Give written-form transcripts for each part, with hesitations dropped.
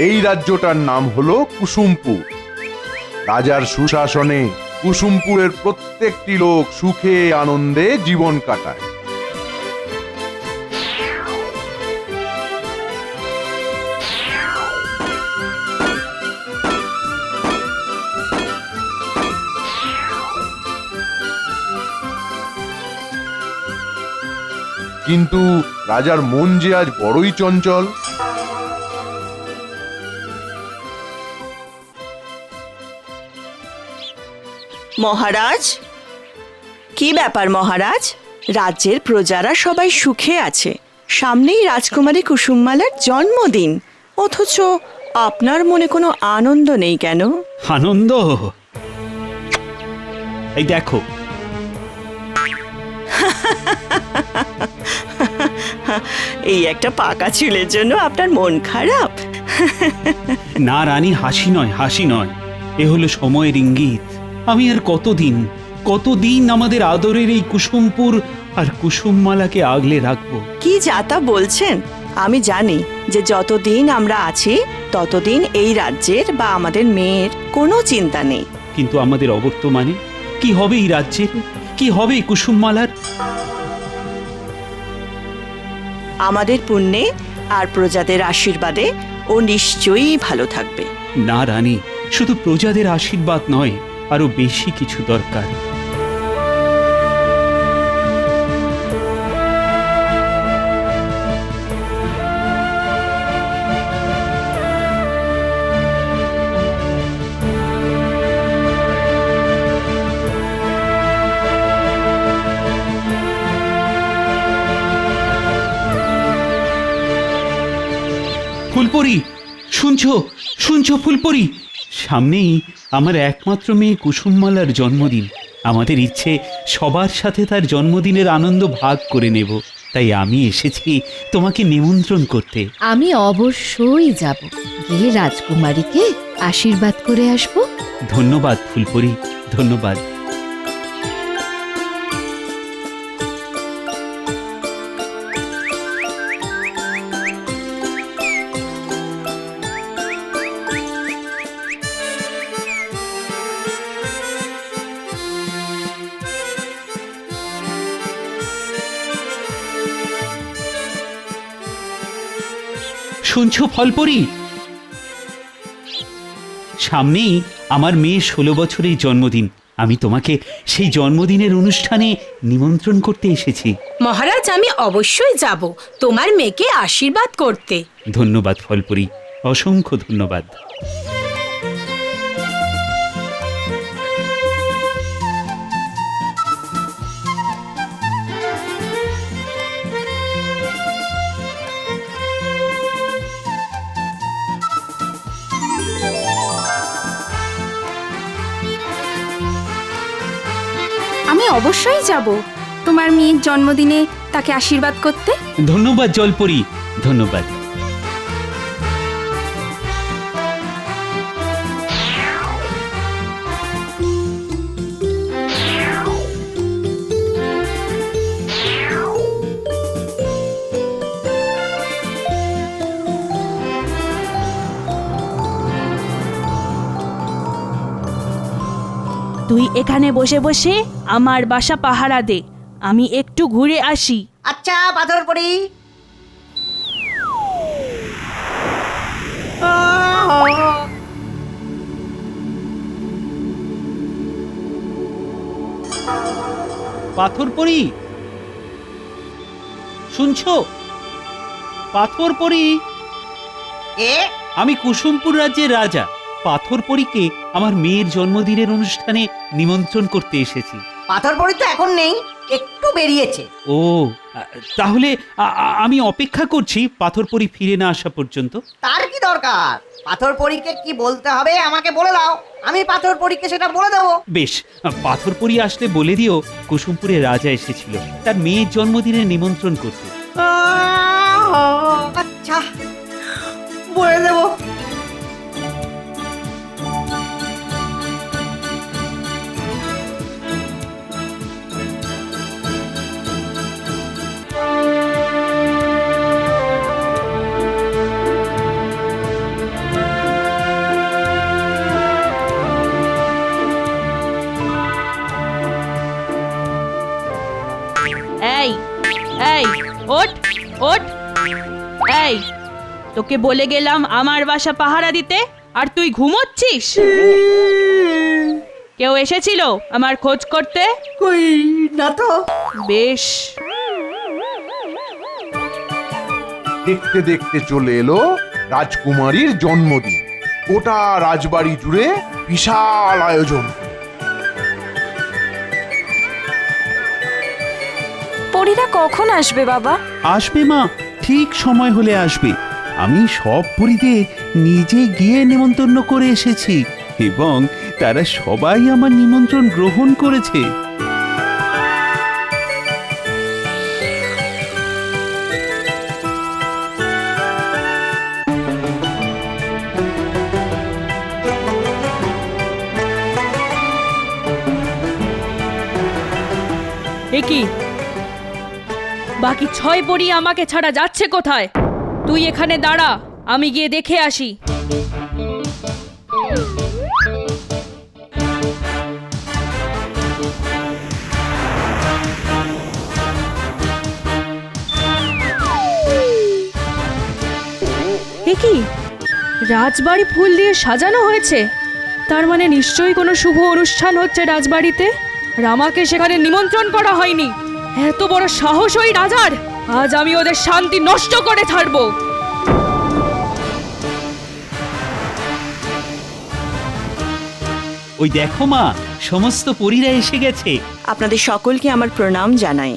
এই রাজ্যটার নাম হলো কুসুমপুর। রাজার সুশাসনে কুসুমপুরের প্রত্যেকটি লোক সুখে আনন্দে জীবন কাটায়। কিন্তু রাজার মন যে আজ বড়ই চঞ্চল। মহারাজ, কি ব্যাপার মহারাজ? রাজ্যের প্রজারা সবাই সুখে আছে, সামনেই রাজকুমারী কুসুমমালার জন্মদিন, অথচ আপনার মনে কোনো আনন্দ নেই কেন? আনন্দ? এই দেখো, এই একটা পাকা চুলের জন্য আপনার মন খারাপ? না রানী, হাসি নয়, হাসি নয়, এ হলো সময়ের ইঙ্গিত। আমি আর কতদিন আমাদের আদরের এই কুসুমপুর আর কুসুমমালাকে আগলে রাখবো। কি যাতা বলছেন? আমি জানি যে যতদিন আমরা আছি ততদিন এই রাজ্যের বা আমাদের মেয়ের কোনো চিন্তা নেই। কিন্তু আমাদের অবর্তমানে কি হবে এই রাজ্যের, কি হবে এই কুসুমমালার? আমাদের পুণ্যে আর প্রজাদের আশীর্বাদে ও নিশ্চয়ই ভালো থাকবে। না রানী, শুধু প্রজাদের আশীর্বাদ নয়, আরো বেশি কিছু দরকার। ফুলপরি, শুনছো ফুলপরি? সামনেই আমার একমাত্র মেয়ে কুসুমমালার জন্মদিন। আমাদের ইচ্ছে সবার সাথে তার জন্মদিনের আনন্দ ভাগ করে নেব। তাই আমি এসেছি তোমাকে নিমন্ত্রণ করতে। আমি অবশ্যই যাব, গিয়ে রাজকুমারীকে আশীর্বাদ করে আসব। ধন্যবাদ ফুলপরি, ধন্যবাদ। শুনছো ফলপরি? সামনেই আমার মেয়ের 16 বছরের জন্মদিন। আমি তোমাকে সেই জন্মদিনের অনুষ্ঠানে নিমন্ত্রণ করতে এসেছি। মহারাজ, আমি অবশ্যই যাব তোমার মেয়েকে আশীর্বাদ করতে। ধন্যবাদ ফলপরি, অসংখ্য ধন্যবাদ। আমি অবশ্যই যাব তোমার মেয়ের জন্মদিনে তাকে আশীর্বাদ করতে। ধন্যবাদ জলপরি, ধন্যবাদ। তুই এখানে বসে বসে আমার বাসা পাহারা দে, আমি একটু ঘুরে আসি। আচ্ছা পাথরপরি। পাথরপরি, শুনছো? পাথরপরি, এ আমি কুসুমপুর রাজ্যের রাজা। পাথরপরিকে আমার মেয়ের জন্মদিনের অনুষ্ঠানে নিমন্ত্রণ করতে এসেছি। পাথরপরি তো এখন নেই, একটু বেরিয়েছে। ও, তাহলে আমি অপেক্ষা করছি পাথরপরি ফিরে না আসা পর্যন্ত। তার কি দরকার? পাথরপরিকে কি বলতে হবে আমাকে বলে দাও, আমি পাথরপরিকে সেটা বলে দেবো। বেশ, পাথরপরি আসলে বলে দিও কুসুমপুরে রাজা এসেছিল তার মেয়ের জন্মদিনে নিমন্ত্রণ করতে। আচ্ছা, বলে দেবো। এই, তোকে বলে গেলাম আমার বাসা পাহারা দিতে, আর তুই ঘুমোচ্ছিস? কেউ এসেছিল আমার খোঁজ করতে? কই না তো। বেশ। দেখতে দেখতে চলে এলো রাজকুমারীর জন্মদিন। গোটা রাজবাড়ি জুড়ে বিশাল আয়োজন। পরীরা কখন আসবে বাবা? আসবে মা, ঠিক সময় হলে আসবে। আমি সব পরীদের নিজে গিয়ে নেমন্তন্ন করে এসেছি এবং তারা সবাই আমার নিমন্ত্রণ গ্রহণ করেছে। এ কি, বাকি 6 পরী আমাকে ছাড়া যাচ্ছে কোথায়? তুই এখানে দাঁড়া, আমি গিয়ে দেখে আসি। এ কি, রাজবাড়ি ফুল দিয়ে সাজানো হয়েছে? তার মানে নিশ্চয়ই কোনো শুভ অনুষ্ঠান হচ্ছে রাজবাড়িতে, আর আমাকে সেখানে নিমন্ত্রণ করা হয়নি। এত বড় সাহস ওই রাজার! আজ আমি ওদের শান্তি নষ্ট করে ছাড়বো। ওই দেখো মা, সমস্ত পরীরা এসে গেছে। আপনাদের সকলকে আমার প্রণাম জানাই।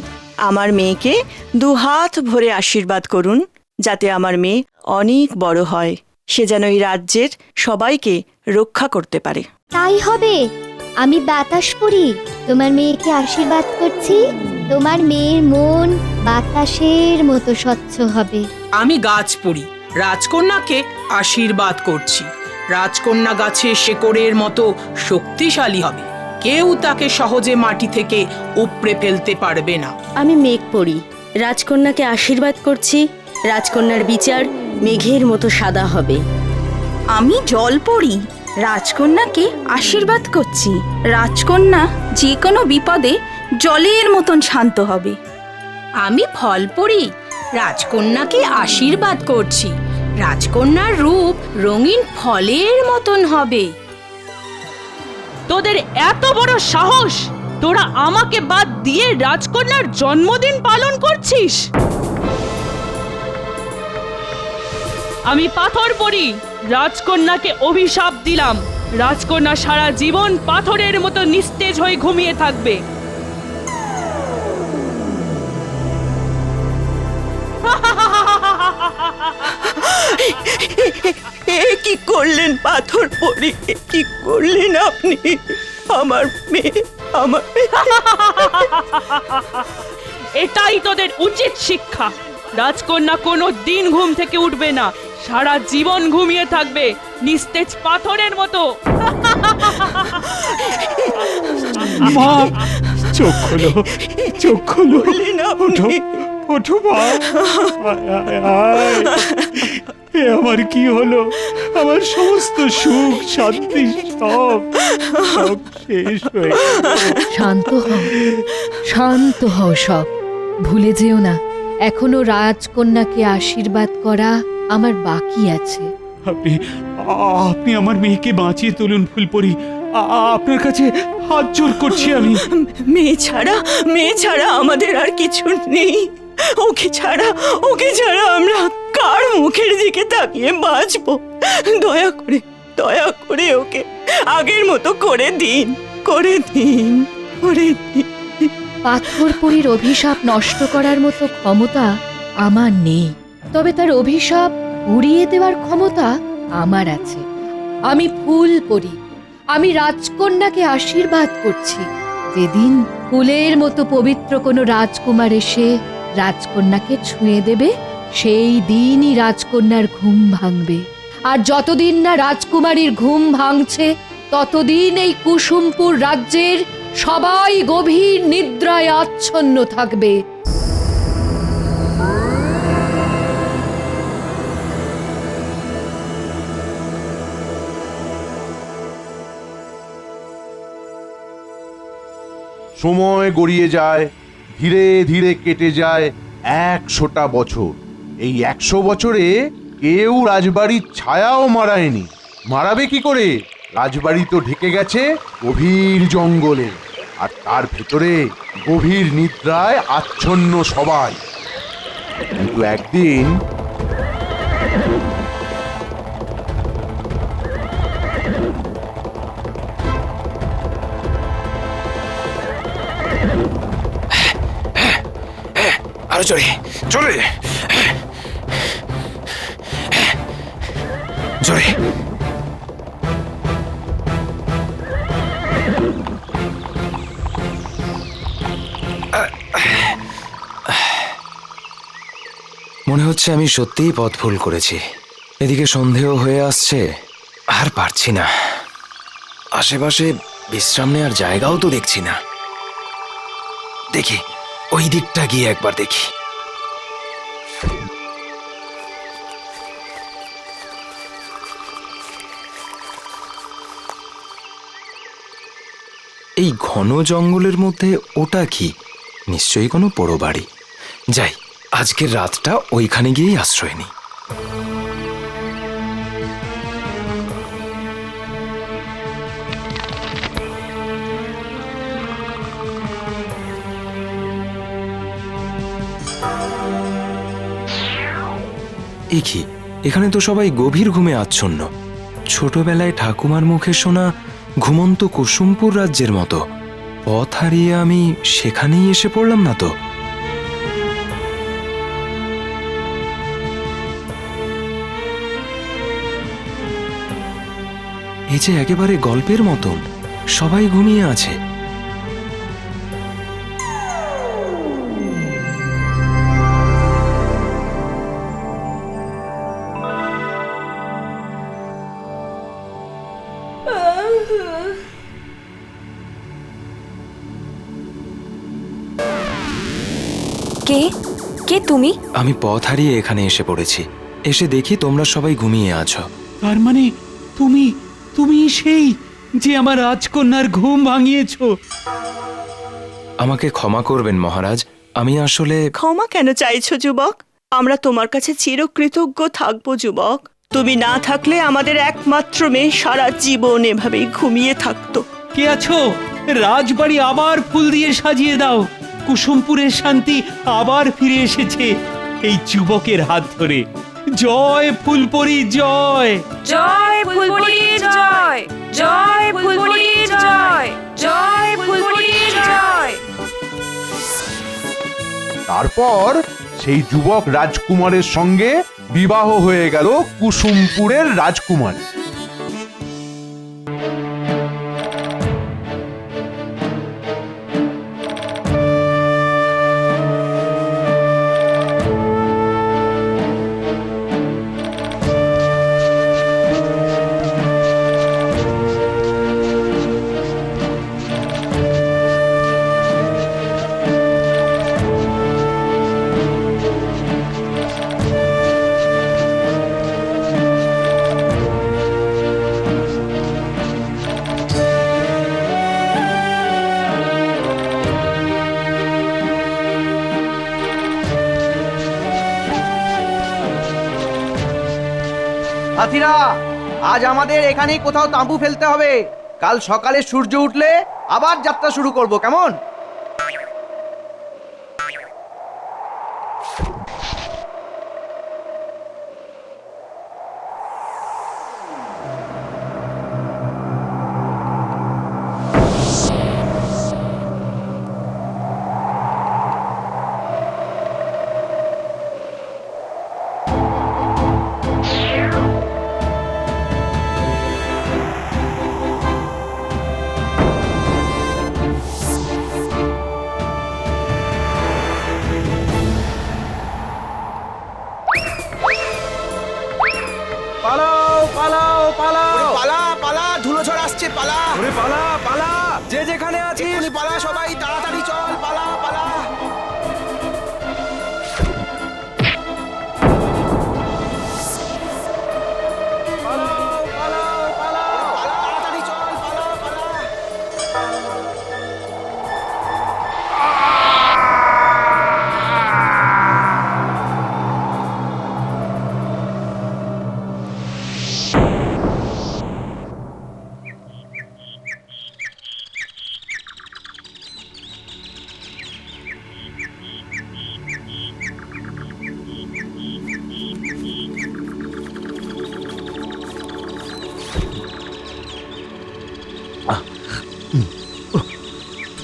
আমার মেয়েকে 2 হাত ভরে আশীর্বাদ করুন, যাতে আমার মেয়ে অনেক বড় হয়, সে যেন এই রাজ্যের সবাইকে রক্ষা করতে পারে। তাই হবে। আমি বাতাস পড়ি, তোমার মেয়েকে আশীর্বাদ করছি। তোমার মেয়ের মন বাতাসের মতো স্বচ্ছ হবে। আমি গাছ পড়ি, রাজকন্যাকে আশীর্বাদ করছি। রাজকন্যা গাছের শেকড়ের মতো শক্তিশালী হবে, কেউ তাকে সহজে মাটি থেকে উপড়ে ফেলতে পারবে না। আমি মেঘ পড়ি, রাজকন্যাকে আশীর্বাদ করছি। রাজকন্যার বিচার মেঘের মতো সাদা হবে। আমি জল পড়ি, রাজকন্যাকে আশীর্বাদ করছি। রাজকন্যা যে কোনো বিপদে জলের মতন শান্ত হবে। আমি ফল পড়ি, রাজকন্যাকে আশীর্বাদ করছি। রাজকন্যার রূপ রঙিন ফলের মতন হবে। তোদের এত বড় সাহস! তোরা আমাকে বাদ দিয়ে রাজকন্যার জন্মদিন পালন করছিস? আমি পাথর পড়ি, রাজকন্যাকে অভিশাপ দিলাম। রাজকন্যা সারা জীবন পাথরের মতো নিস্তেজ হয়ে ঘুমিয়ে থাকবে। কি করলেন পাথর পরি? কি করলেন আপনি? আমার মেয়ে, আমার এটাই তোদের উচিত শিক্ষা। রাজকন্যা কোনো দিন ঘুম থেকে উঠবে না, সারা জীবন ঘুমিয়ে থাকবে নিস্তেজ পাথরের মতো। মা, চোখ খোলো, চোখ খোলো। ওঠো, ওঠো মা। এ আমার কি হলো? আমার সমস্ত সুখ শান্তি সব শেষ হয়ে গেল। শান্ত হও, শান্ত হও সব। ভুলে যেও না, এখনো রাজকন্যাকে আশীর্বাদ করা আমার বাকি আছে। আপনি আপনি আমার মেয়েকে বাঁচিয়ে তুলুন ফুলপরি। আপনার কাছে হাত জোর করছি আমি। মেয়ে ছাড়া আমাদের আর কিছু নেই। ওকে ছাড়া আমরা কার মুখের দিকে তাকিয়ে বাঁচবো? দয়া করে ওকে আগের মতো করে দিন। পাথরপুরীর অভিশাপ নষ্ট করার মতো ক্ষমতা আমার নেই, তবে তার অভিশাপ উড়িয়ে দেওয়ার ক্ষমতা আমার আছে। আমি ফুল পরি, আমি রাজকন্যাকে আশীর্বাদ করছি। যেদিন ফুলের মতো পবিত্র কোনো রাজকুমার এসে রাজকন্যাকে ছুঁয়ে দেবে, সেই দিনই রাজকন্যার ঘুম ভাঙবে। আর যতদিন না রাজকুমারীর ঘুম ভাঙছে, ততদিন এই কুসুমপুর রাজ্যের সবাই গভীর নিদ্রায় আচ্ছন্ন থাকবে। সময় গড়িয়ে যায়, ধীরে ধীরে কেটে যায় 100টা বছর। এই 100 বছরে কেউ রাজবাড়ির ছায়াও মারায়নি। মারাবে কি করে? রাজবাড়ি তো ঢেকে গেছে গভীর জঙ্গলে, আর তার ভেতরে গভীর নিদ্রায় আচ্ছন্ন সবাই। কিন্তু একদিন আরো জোরে জোরে জোরে। মনে হচ্ছে আমি সত্যিই পথ ভুল করেছি। এদিকে সন্দেহ হয়ে আসছে, আর পারছি না। আশেপাশে বিশ্রাম নেওয়ার জায়গাও তো দেখছি না। দেখি ওই দিকটা গিয়ে একবার দেখি। এই ঘন জঙ্গলের মধ্যে ওটা কি? নিশ্চয়ই কোনো পোড়ো বাড়ি। যাই, আজকের রাতটা ওইখানে গিয়েই আশ্রয় নিই। এ কি, এখানে তো সবাই গভীর ঘুমে আচ্ছন্ন। ছোটবেলায় ঠাকুমার মুখে শোনা ঘুমন্ত কুসুমপুর রাজ্যের মতো। পথ হারিয়ে আমি সেখানেই এসে পড়লাম না তো? এই যে একেবারে গল্পের মতন, সবাই ঘুমিয়ে আছে। কে কে তুমি? আমি পথ হারিয়ে এখানে এসে পড়েছি। এসে দেখি তোমরা সবাই ঘুমিয়ে আছো। তার মানে তুমি তুমি সেই যে আমার রাজকন্যার ঘুম ভাঙিয়েছো। আমাকে ক্ষমা করবেন মহারাজ, আমি আসলে... ক্ষমা কেন চাইছো যুবক? আমরা তোমার কাছে চিরকৃতজ্ঞ থাকবো যুবক। তুমি না থাকলে আমাদের একমাত্র মেয়ে সারা জীবন এভাবেই ঘুমিয়ে থাকতো। কে আছো? রাজবাড়ি আবার ফুল দিয়ে সাজিয়ে দাও। কুসুমপুরের শান্তি আবার ফিরে এসেছে এই যুবকের হাত ধরে। জয় ফুলপরি জয়! জয় ফুলপুরি জয়! জয় ফুলপুরি জয়! জয় ফুলপুরি জয়! তারপর সেই যুবক রাজকুমারের সঙ্গে বিবাহ হয়ে গেল কুসুমপুরের রাজকুমারী। সাথীরা, আজ আমাদের এখানেই কোথাও তাঁবু ফেলতে হবে। কাল সকালে সূর্য উঠলে আবার যাত্রা শুরু করব, কেমন? পালাও পালাও পালাও! পালা পালা, ধুলোঝড় আসছে, পালা! ওরে পালা পালা! যে যেখানে আছিস পালা, সবাই তাড়াতাড়ি চল, পালা পালা! পালাও পালাও পালাও! তাড়াতাড়ি চল, পালা পালা!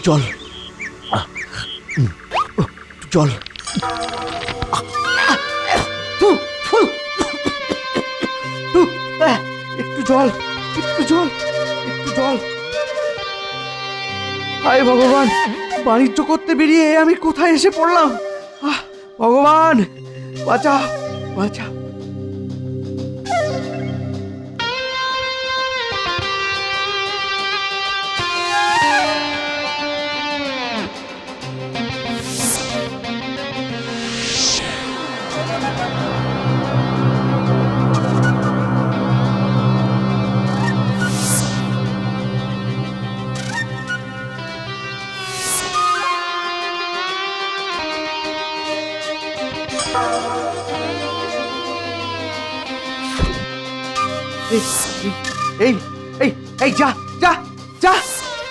জল জল একটু জল একটু জল একটু জল। হায় ভগবান, বাণিজ্য করতে বেরিয়ে আমি কোথায় এসে পড়লাম? ভগবান বাঁচা বাঁচা। এই এই এই যা যা যা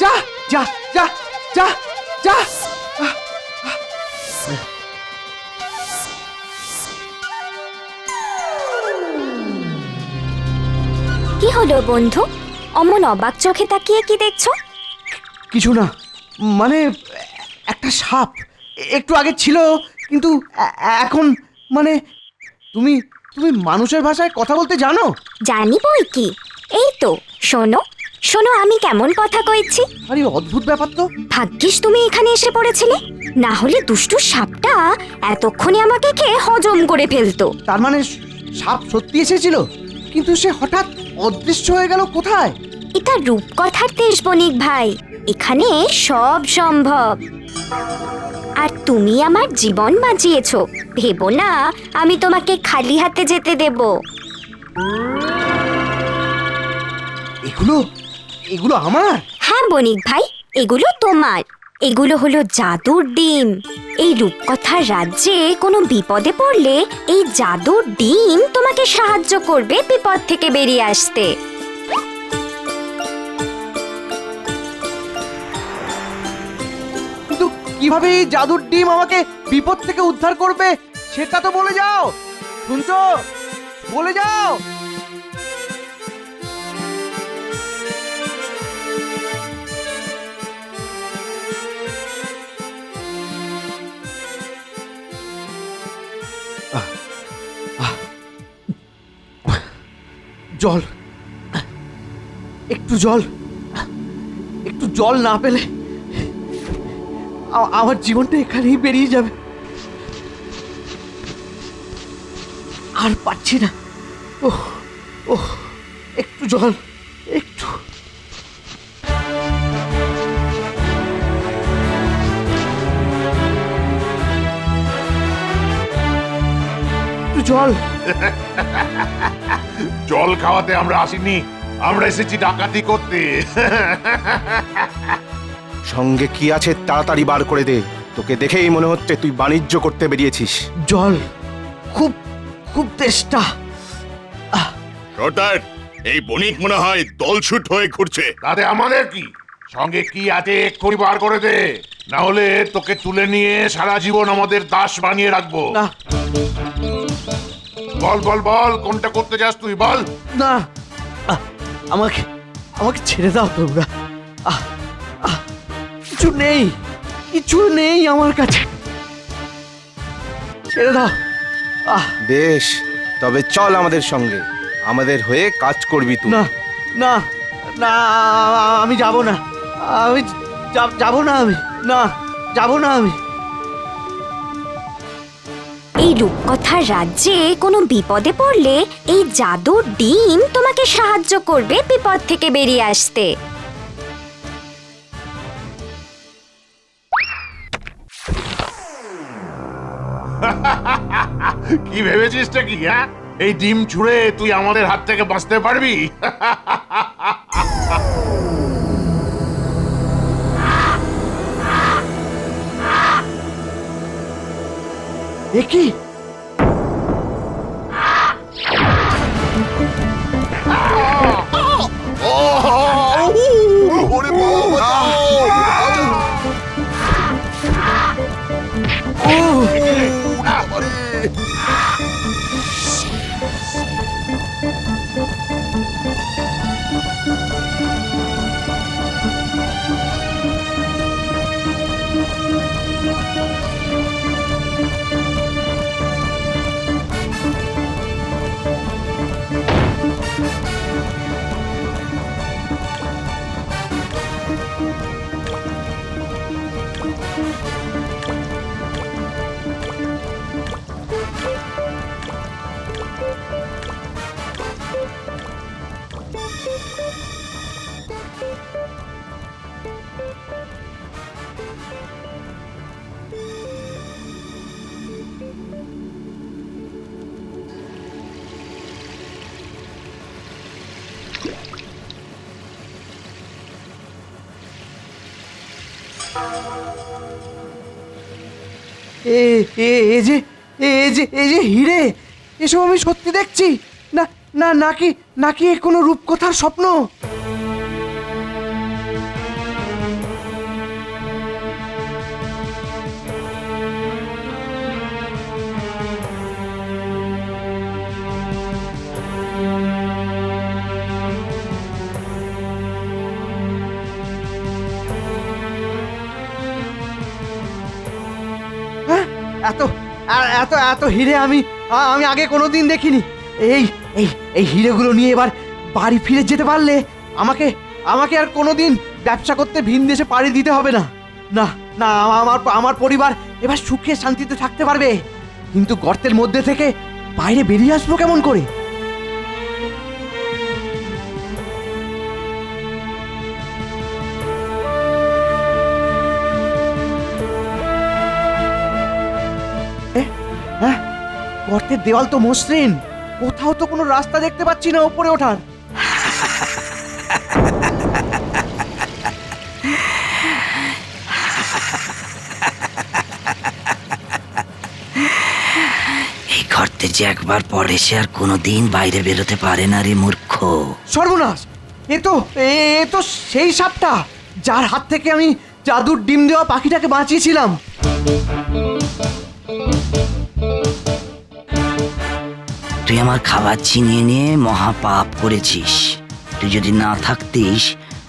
যা যা যা যা যা। কি হলো বন্ধু, অমন অবাক চোখে তাকিয়ে কি দেখছো? কিছু না, মানে একটা সাপ একটু আগে ছিল, কিন্তু এখন মানে তুমি তুমি মানুষের ভাষায় কথা বলতে জানো? জানি বই কি, এই তো শোনো শোনো আমি কেমন কথা কইছি। আরে অদ্ভুত ব্যাপার তো। ভাগ্যিস তুমি এখানে এসে পড়েছিলে, না হলে দুষ্টু সাপটা এতক্ষণে আমাকে খেয়ে হজম করে ফেলতো। তার মানে সাপ সত্যি এসেছিল, কিন্তু সে হঠাৎ অদৃশ্য হয়ে গেল কোথায়? এটা রূপকথার দেশ বণিক ভাই, এখানে সব সম্ভব। আর তুমি আমার জীবন বাঁচিয়েছো, ভেবো না আমি তোমাকে খালি হাতে যেতে দেব। এগুলো এগুলো আমার? হ্যাঁ বণিক ভাই, এগুলো তোমার। এগুলো হলো জাদুর ডিম। এই রূপকথার রাজ্যে কোনো বিপদে পড়লে এই জাদুর ডিম তোমাকে সাহায্য করবে বিপদ থেকে বেরিয়ে আসতে। কিন্তু কিভাবে এই জাদুর ডিম আমাকে বিপদ থেকে উদ্ধার করবে সেটা তো বলে যাও, শুনছো? বলে যাও। জল, একটু জল, একটু জল না পেলে আমার জীবনটা এখানেই বেরিয়ে যাবে। আর পাচ্ছি না। ওহ ওহ, একটু জল, একটু। জল। জল খাওয়াতে আমরা আসিনি, আমরা এসেছি ডাকাতি করতে। সঙ্গে কি আছে তাড়াতাড়ি বার করে দে, তোকে দেখেই মনে হচ্ছে তুই বাণিজ্য করতে বেরিয়েছিস। জল, খুব খুব তেষ্টা। সর্দার, এই বণিক মনে হয় দলছুট হয়ে ঘুরছে। তাতে আমাদের কি? সঙ্গে কি আছে এক্ষুনি বার করে দে, না হলে তোকে তুলে নিয়ে সারা জীবন আমাদের দাস বানিয়ে রাখবো। না। বল বল বল, কোনটা করতে চাস তুই বল। না, আমাকে আমাকে ছেড়ে দাও তোমরা। কিছু নেই, কিছু নেই আমার কাছে, ছেড়ে দাও। বেশ, তবে চল আমাদের সঙ্গে, আমাদের হয়ে কাজ করবি তুই। না না না, আমি যাব না, আমি যাব না, আমি না যাব না আমি। এই রূপকথার রাজ্যে কোনো বিপদে পড়লে এই জাদুর ডিম তোমাকে সাহায্য করবে বিপদ থেকে বেরিয়ে আসতে। কি ভেবেছিসটা কি? হ্যাঁ, এই ডিম ছুঁড়ে তুই আমাদের হাত থেকে বাঁচতে পারবি? এ কি? এ এ এ যে এ যে হিরে, এসব আমি সত্যি দেখছি না না নাকি নাকি এ কোনো রূপকথার স্বপ্ন? হ্যাঁ, এত এত এত হিরে আমি আমি আগে কোনোদিন দেখিনি। এই এই এই হিরেগুলো নিয়ে এবার বাড়ি ফিরে যেতে পারলে আমাকে আমাকে আর কোনোদিন ব্যবসা করতে ভিন দেশে পাড়ি দিতে হবে না। না না, আমার পরিবার এবার সুখে শান্তিতে থাকতে পারবে। কিন্তু গর্তের মধ্যে থেকে বাইরে বেরিয়ে আসবো কেমন করে? হ্যাঁ, গর্তের দেওয়াল তো মসৃণ, কোথাও তো কোনো রাস্তা দেখতে পাচ্ছি না উপরে ওঠার। এই গর্তে যে একবার পড়ে সে আর কোনোদিন বাইরে বেরোতে পারে না রে মূর্খ। সর্বনাশ, এ তো সেই সাপটা যার হাত থেকে আমি জাদুর ডিম দেওয়া পাখিটাকে বাঁচিয়েছিলাম। তুই আমার খাবার ছিনিয়ে নিয়ে মহা পাপ করেছিস। তুই যদি না থাকতিস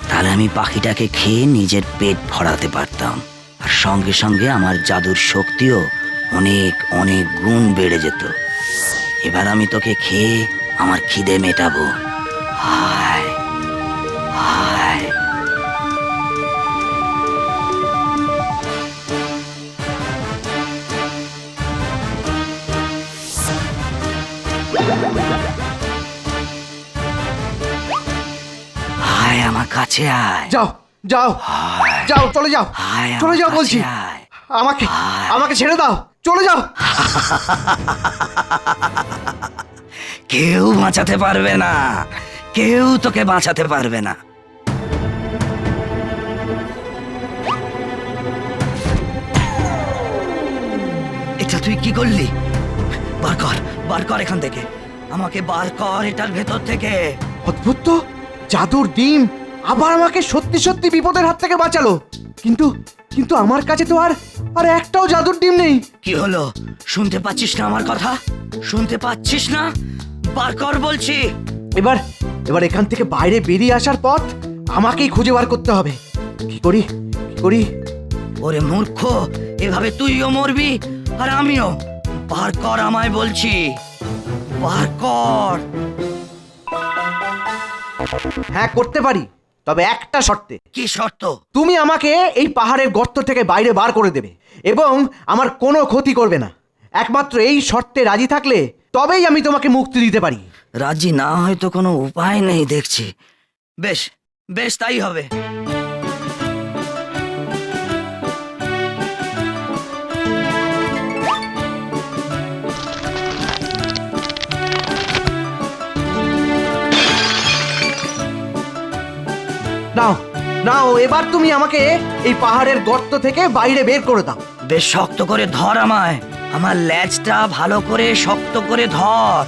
তাহলে আমি পাখিটাকে খেয়ে নিজের পেট ভরাতে পারতাম, আর সঙ্গে সঙ্গে আমার জাদুর শক্তিও অনেক অনেক গুণ বেড়ে যেত। এবার আমি তোকে খেয়ে আমার খিদে মেটাবো। হায় হায়। হায় আমার কাছে আয়। যাও যাও যাও, চলে যাও, চলে যাও বলছি। আমাকে আমাকে ছেড়ে দাও, চলে যাও। কেউ বাঁচাতে পারবে না, কেউ তোকে বাঁচাতে পারবে না। এটা তুই কি করলি? বার কর এখান থেকে, আমাকে বার কর এটার ভেতর থেকে। অদ্ভুত তো, জাদুর ডিম আবার আমাকে সত্যি সত্যি বিপদের হাত থেকে বাঁচালো। কিন্তু কিন্তু আমার কাছে তো আর একটাও জাদুর ডিম নেই। কি হলো? শুনতে পাচ্ছিস না আমার কথা? শুনতে পাচ্ছিস না? বার কর বলছি। এবার এখান থেকে বাইরে বেরিয়ে আসার পথ আমাকেই খুঁজে বার করতে হবে। কি করি? ওরে মূর্খ, এভাবে তুইও মরবি আর আমিও। বার কর আমায় বলছি, বার কর। হ্যাঁ, করতে পারি, তবে একটা শর্তে। কি শর্ত? তুমি আমাকে এই পাহাড়ের গর্ত থেকে বাইরে বার করে দেবে এবং আমার কোনো ক্ষতি করবে না। একমাত্র এই শর্তে রাজি থাকলে তবেই আমি তোমাকে মুক্তি দিতে পারি। রাজি না হয়তো কোনো উপায় নেই দেখছি। বেশ বেশ, তাই হবে। নাও, এবার তুমি আমাকে এই পাহাড়ের গর্ত থেকে বাইরে বের করে দাও। বেশ শক্ত করে ধর আমায়, আমার লেজটা ভালো করে শক্ত করে ধর।